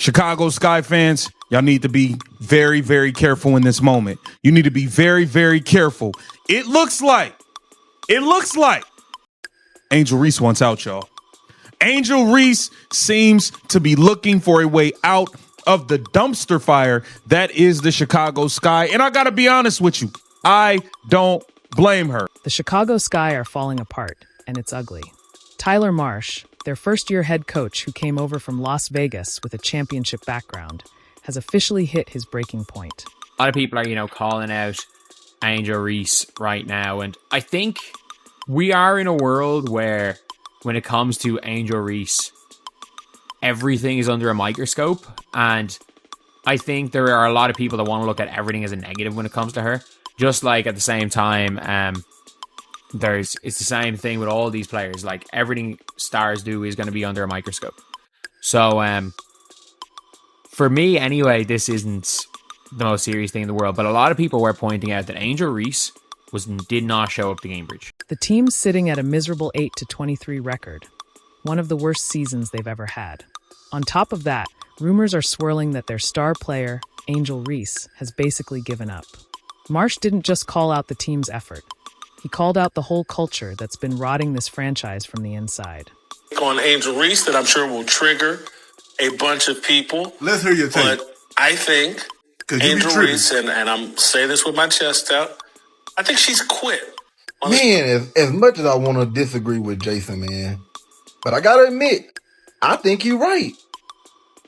Chicago Sky fans, y'all need to be very, very careful in this moment. You need to be very, very careful. It looks like Angel Reese wants out, y'all. Angel Reese seems to be looking for a way out of the dumpster fire that is the Chicago Sky. And I got to be honest with you, I don't blame her. The Chicago Sky are falling apart, and it's ugly. Tyler Marsh, their first-year head coach who came over from Las Vegas with a championship background, has officially hit his breaking point. A lot of people are, calling out Angel Reese right now. And I think we are in a world where when it comes to Angel Reese, everything is under a microscope. And I think there are a lot of people that want to look at everything as a negative when it comes to her. Just like at the same time, it's the same thing with all these players. Like everything stars do is going to be under a microscope. So for me anyway, this isn't the most serious thing in the world. But a lot of people were pointing out that Angel Reese did not show up to Cambridge. The team's sitting at a miserable 8-23 record, one of the worst seasons they've ever had. On top of that, rumors are swirling that their star player, Angel Reese, has basically given up. Marsh didn't just call out the team's effort. He called out the whole culture that's been rotting this franchise from the inside. On Angel Reese that I'm sure will trigger a bunch of people. Let's hear your take. But I think Angel Reese, and I'm saying this with my chest out, I think she's quit. Man, as much as I want to disagree with Jason, man, but I got to admit, I think you're right.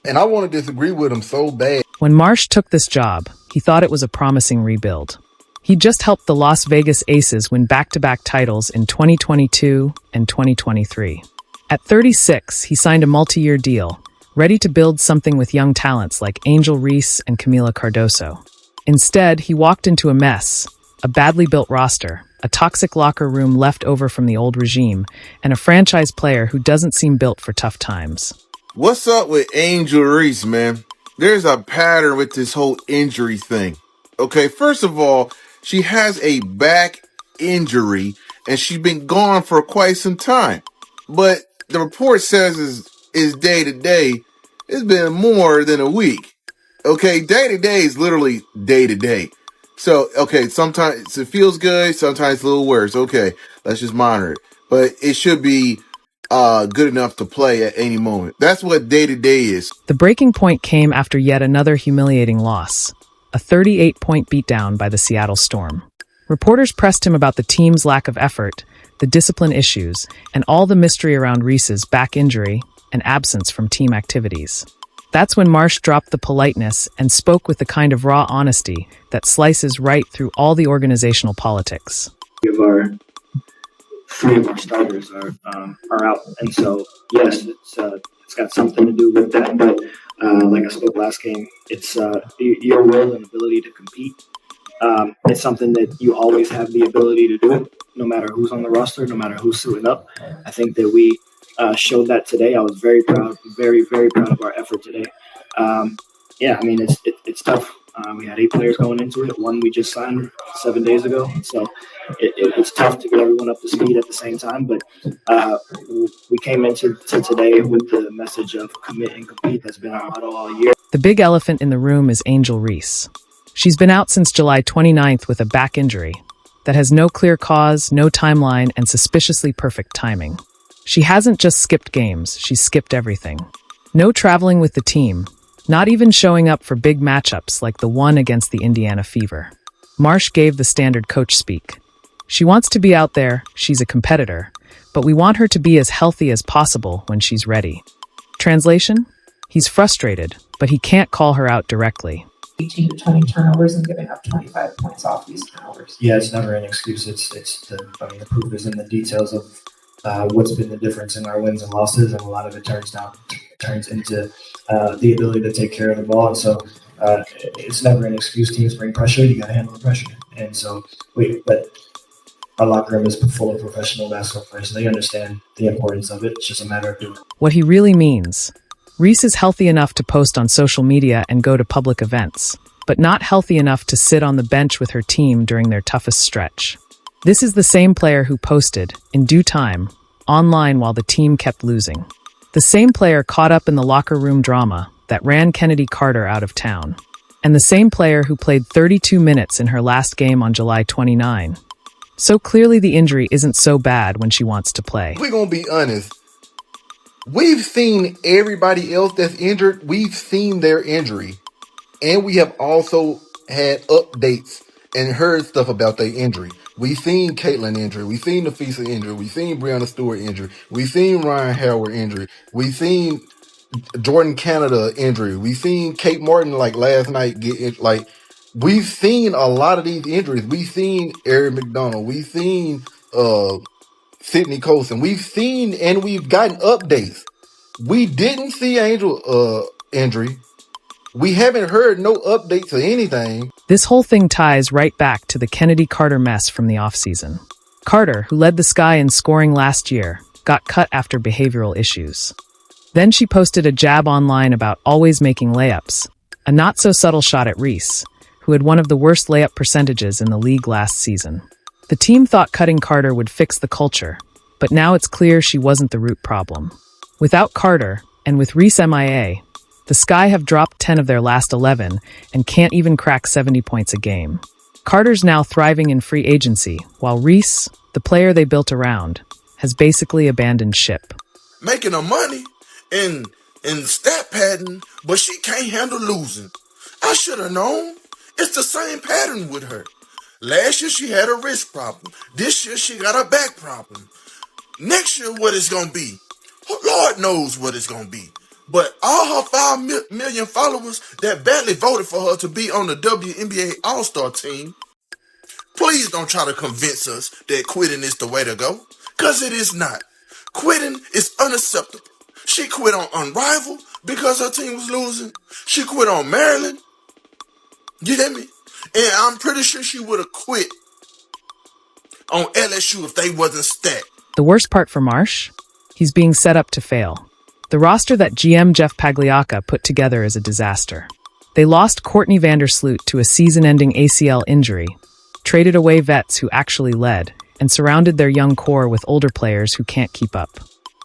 And I want to disagree with him so bad. When Marsh took this job, he thought it was a promising rebuild. He just helped the Las Vegas Aces win back-to-back titles in 2022 and 2023. At 36, he signed a multi-year deal, ready to build something with young talents like Angel Reese and Camila Cardoso. Instead, he walked into a mess, a badly built roster, a toxic locker room left over from the old regime, and a franchise player who doesn't seem built for tough times. What's up with Angel Reese, man? There's a pattern with this whole injury thing. Okay, first of all, she has a back injury and she's been gone for quite some time. But the report says is day to day. It's been more than a week. Okay, day to day is literally day to day. So, okay, sometimes it feels good, sometimes it's a little worse. Okay, let's just monitor it. But it should be good enough to play at any moment. That's what day to day is. The breaking point came after yet another humiliating loss, a 38-point beatdown by the Seattle Storm. Reporters pressed him about the team's lack of effort, the discipline issues, and all the mystery around Reese's back injury and absence from team activities. That's when Marsh dropped the politeness and spoke with the kind of raw honesty that slices right through all the organizational politics. Three of our starters are out, and so yes, it's got something to do with that. But like I spoke last game, it's your will and ability to compete. It's something that you always have the ability to do, no matter who's on the roster, no matter who's suiting up. I think that we showed that today. I was very proud, very, very proud of our effort today. Yeah, I mean, it's tough. We had 8 players going into it. One we just signed 7 days ago. So it's tough to get everyone up to speed at the same time. But we came into today with the message of commit and compete. That's been our motto all year. The big elephant in the room is Angel Reese. She's been out since July 29th with a back injury that has no clear cause, no timeline, and suspiciously perfect timing. She hasn't just skipped games, she's skipped everything. No traveling with the team, not even showing up for big matchups like the one against the Indiana Fever. Marsh gave the standard coach speak. She wants to be out there, she's a competitor, but we want her to be as healthy as possible when she's ready. Translation? He's frustrated, but he can't call her out directly. 18 to 20 turnovers and giving up 25 points off these turnovers. Yeah, it's never an excuse. The proof is in the details of what's been the difference in our wins and losses, and a lot of it turns into the ability to take care of the ball. And so it's never an excuse. Teams bring pressure. You got to handle the pressure. And so but our locker room is full of professional basketball players. So they understand the importance of it. It's just a matter of doing it. What he really means. Reese is healthy enough to post on social media and go to public events, but not healthy enough to sit on the bench with her team during their toughest stretch. This is the same player who posted, in due time, online while the team kept losing. The same player caught up in the locker room drama that ran Kennedy Carter out of town. And the same player who played 32 minutes in her last game on July 29. So clearly the injury isn't so bad when she wants to play. We're going to be honest. We've seen everybody else that's injured. We've seen their injury. And we have also had updates and heard stuff about their injury. We've seen Caitlin injury. We've seen Nafisa injury. We've seen Breonna Stewart injury. We've seen Ryan Howard injury. We've seen Jordan Canada injury. We've seen Kate Martin like last night get like. We've seen a lot of these injuries. We've seen Eric McDonald. We've seen Sydney Colson. We've seen and we've gotten updates. We didn't see Angel injury. We haven't heard no updates or anything. This whole thing ties right back to the Kennedy Carter mess from the offseason. Carter, who led the Sky in scoring last year, got cut after behavioral issues. Then she posted a jab online about always making layups, a not-so-subtle shot at Reese, who had one of the worst layup percentages in the league last season. The team thought cutting Carter would fix the culture, but now it's clear she wasn't the root problem. Without Carter, and with Reese MIA, the Sky have dropped 10 of their last 11 and can't even crack 70 points a game. Carter's now thriving in free agency, while Reese, the player they built around, has basically abandoned ship. Making her money and stat padding, but she can't handle losing. I should have known. It's the same pattern with her. Last year she had a wrist problem. This year she got a back problem. Next year what it's going to be? Lord knows what it's going to be. But all her 5 million followers that badly voted for her to be on the WNBA All-Star team, please don't try to convince us that quitting is the way to go, because it is not. Quitting is unacceptable. She quit on Unrivaled because her team was losing. She quit on Maryland. You hear me? And I'm pretty sure she would have quit on LSU if they wasn't stacked. The worst part for Marsh? He's being set up to fail. The roster that GM Jeff Pagliacca put together is a disaster. They lost Courtney Vandersloot to a season-ending ACL injury, traded away vets who actually led, and surrounded their young core with older players who can't keep up.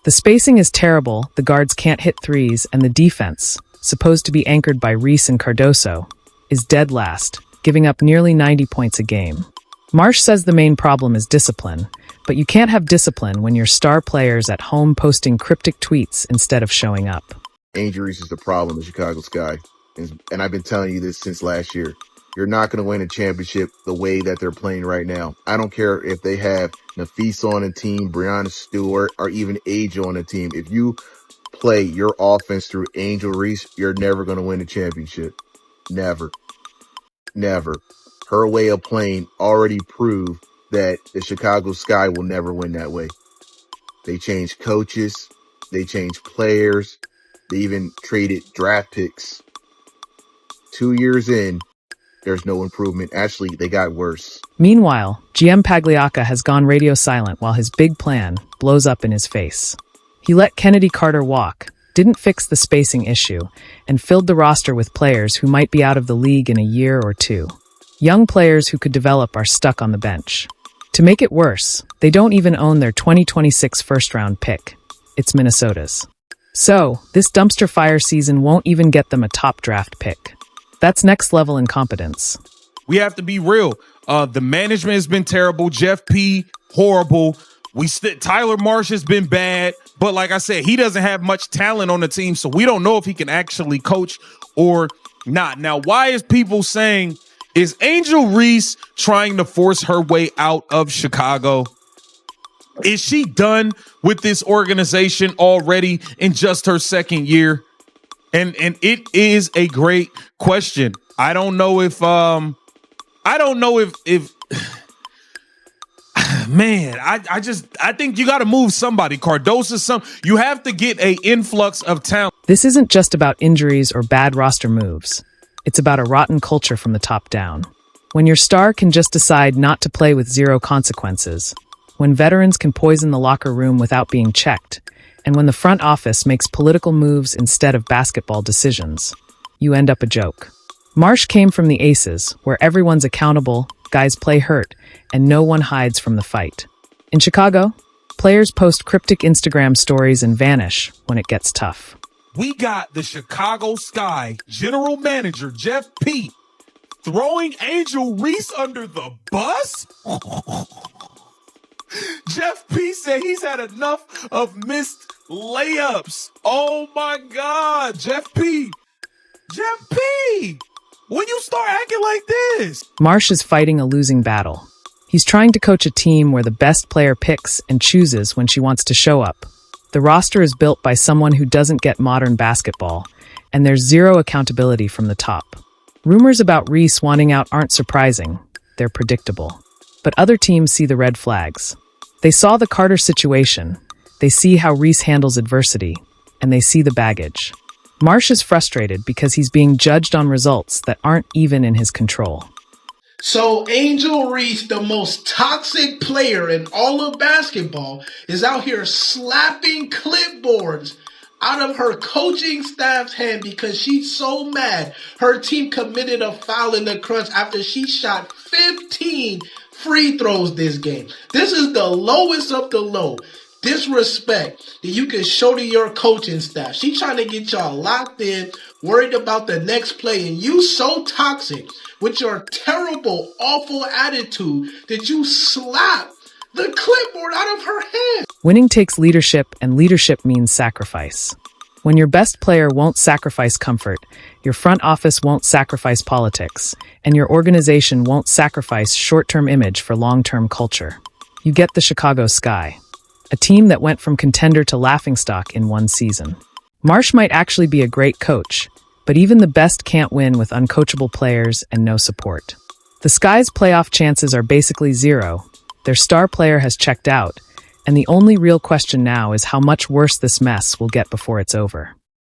The spacing is terrible, the guards can't hit threes, and the defense, supposed to be anchored by Reese and Cardoso, is dead last, giving up nearly 90 points a game. Marsh says the main problem is discipline, but you can't have discipline when your star player's at home posting cryptic tweets instead of showing up. Angel Reese is the problem in Chicago Sky. And I've been telling you this since last year. You're not going to win a championship the way that they're playing right now. I don't care if they have Nafisa on the team, Breonna Stewart, or even Angel on the team. If you play your offense through Angel Reese, you're never going to win a championship. Never. Never. Her way of playing already proved that the Chicago Sky will never win that way. They changed coaches. They changed players. They even traded draft picks. 2 years in, there's no improvement. Actually, they got worse. Meanwhile, GM Pagliacca has gone radio silent while his big plan blows up in his face. He let Kennedy Carter walk, didn't fix the spacing issue, and filled the roster with players who might be out of the league in a year or two. Young players who could develop are stuck on the bench. To make it worse, they don't even own their 2026 first-round pick. It's Minnesota's. So, this dumpster fire season won't even get them a top draft pick. That's next-level incompetence. We have to be real. The management has been terrible. Jeff P, horrible. Tyler Marsh has been bad. But like I said, he doesn't have much talent on the team, so we don't know if he can actually coach or not. Now, why is people saying, is Angel Reese trying to force her way out of Chicago? Is she done with this organization already in just her second year? And it is a great question. I don't know if man, I think you got to move somebody. Cardoso, you have to get an influx of talent. This isn't just about injuries or bad roster moves. It's about a rotten culture from the top down. When your star can just decide not to play with zero consequences, when veterans can poison the locker room without being checked, and when the front office makes political moves instead of basketball decisions, you end up a joke. Marsh came from the Aces, where everyone's accountable, guys play hurt, and no one hides from the fight. In Chicago, players post cryptic Instagram stories and vanish when it gets tough. we got the Chicago Sky general manager, Jeff P., throwing Angel Reese under the bus? Jeff P. said he's had enough of missed layups. Oh my God, Jeff P. Jeff P. When you start acting like this? Marsh is fighting a losing battle. He's trying to coach a team where the best player picks and chooses when she wants to show up. The roster is built by someone who doesn't get modern basketball, and there's zero accountability from the top. Rumors about Reese wanting out aren't surprising. They're predictable. But other teams see the red flags. They saw the Carter situation. They see how Reese handles adversity, and they see the baggage. Marsh is frustrated because he's being judged on results that aren't even in his control. So Angel Reese, the most toxic player in all of basketball, is out here slapping clipboards out of her coaching staff's hand because she's so mad her team committed a foul in the crunch after she shot 15 free throws this game. This is the lowest of the low disrespect that you can show to your coaching staff. She's trying to get y'all locked in, worried about the next play, and you so toxic with your terrible, awful attitude that you slap the clipboard out of her hand. Winning takes leadership, and leadership means sacrifice. When your best player won't sacrifice comfort, your front office won't sacrifice politics, and your organization won't sacrifice short-term image for long-term culture. You get the Chicago Sky, a team that went from contender to laughingstock in one season. Marsh might actually be a great coach, but even the best can't win with uncoachable players and no support. The Sky's playoff chances are basically zero. Their star player has checked out, and the only real question now is how much worse this mess will get before it's over.